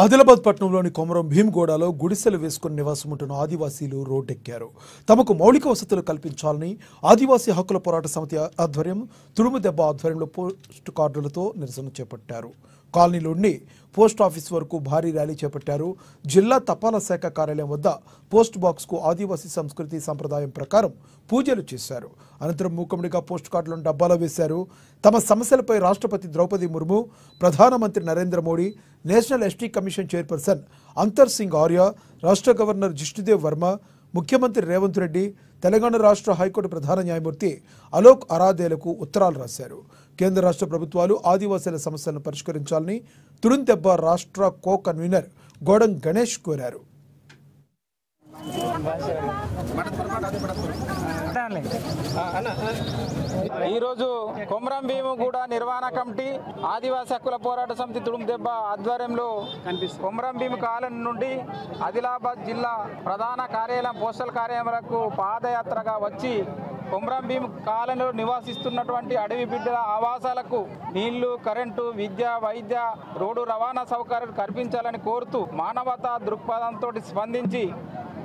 ఆదిలాబాద్ పట్టణంలోని కొమరం భీమ్గూడలో గుడిసెలు వేసుకుని నివాసం ఉంటున్న ఆదివాసీలు రోడ్డెక్కారు. తమకు మౌలిక వసతులు కల్పించాలని ఆదివాసీ హక్కుల పోరాట సమితి ఆధ్వర్యం తుడుముదెబ్బ ఆధ్వర్యంలో పోస్ట్ కార్డులతో నిరసన చేపట్టారు. కాలనీలోని పోస్ట్ ఆఫీస్ వరకు భారీ ర్యాలీ చేపట్టారు. జిల్లా తపాలా శాఖ కార్యాలయం వద్ద పోస్ట్ బాక్స్కు ఆదివాసీ సంస్కృతి సంప్రదాయం ప్రకారం పూజలు చేశారు. అనంతరం మూకముడిగా పోస్ట్ కార్డులను డబ్బాలో వేశారు. తమ సమస్యలపై రాష్ట్రపతి ద్రౌపది ముర్ము, ప్రధానమంత్రి Narendra Modi, national ST commission chairperson అంతర్ సింగ్ ఆర్య, రాష్ట్ర గవర్నర్ జిష్ణుదేవ్ వర్మ, ముఖ్యమంత్రి రేవంత్ రెడ్డి, తెలంగాణ రాష్ట్ర హైకోర్టు ప్రధాన న్యాయమూర్తి అలోక్ అరాదేలకు ఉత్తరాలు రాశారు. కేంద్ర రాష్ట్ర ప్రభుత్వాలు ఆదివాసీల సమస్యలను పరిష్కరించాలని తుడుందెబ్బ రాష్ట్ర కో కన్వీనర్ గోడం గణేష్ కోరారు. ఈరోజు కొమరం భీముగూడ నిర్వహణ కమిటీ ఆదివాసీ హక్కుల పోరాట సమితి తుడుందెబ్బ ఆధ్వర్యంలో కొమరం భీము కాలనీ నుండి ఆదిలాబాద్ జిల్లా ప్రధాన కార్యాలయం పోస్టల్ కార్యాలయం వరకు పాదయాత్రగా వచ్చి కొమరం భీము కాలనీలో నివాసిస్తున్నటువంటి అడవి బిడ్డల ఆవాసాలకు నీళ్లు, కరెంటు, విద్య, వైద్య, రోడ్డు రవాణా సౌకర్యాలు కల్పించాలని కోరుతూ మానవతా దృక్పథంతో స్పందించి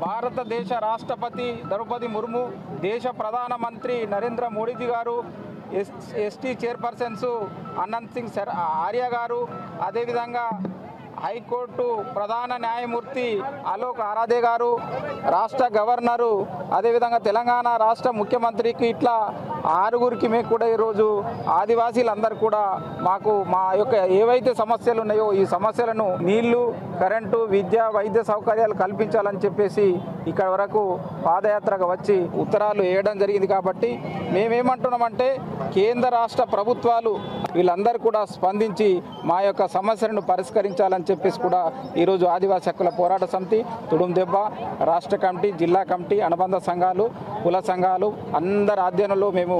భారతదేశ రాష్ట్రపతి ద్రౌపది ముర్ము, దేశ ప్రధానమంత్రి నరేంద్ర మోడీజీ గారు, ఎస్టీ చైర్పర్సన్స్ అనంత్ సింగ్ ఆర్య గారు, అదేవిధంగా హైకోర్టు ప్రధాన న్యాయమూర్తి అలోక్ అరాదే గారు, రాష్ట్ర గవర్నరు, అదేవిధంగా తెలంగాణ రాష్ట్ర ముఖ్యమంత్రికి ఇట్లా ఆరుగురికి మేము కూడా ఈరోజు ఆదివాసీలందరూ కూడా మాకు మా యొక్క ఏవైతే సమస్యలు ఉన్నాయో ఈ సమస్యలను నీళ్లు, కరెంటు, విద్య, వైద్య సౌకర్యాలు కల్పించాలని చెప్పేసి ఇక్కడ వరకు పాదయాత్రగా వచ్చి ఉత్తరాలు వేయడం జరిగింది. కాబట్టి మేమేమంటున్నామంటే కేంద్ర రాష్ట్ర ప్రభుత్వాలు వీళ్ళందరూ కూడా స్పందించి మా యొక్క సమస్యలను పరిష్కరించాలని చెప్పేసి కూడా ఈరోజు ఆదివాసీ హక్కుల పోరాట సమితి తుడుందెబ్బ రాష్ట్ర కమిటీ, జిల్లా కమిటీ, అనుబంధ సంఘాలు, కుల సంఘాలు అందరి ఆధ్వర్యంలో మేము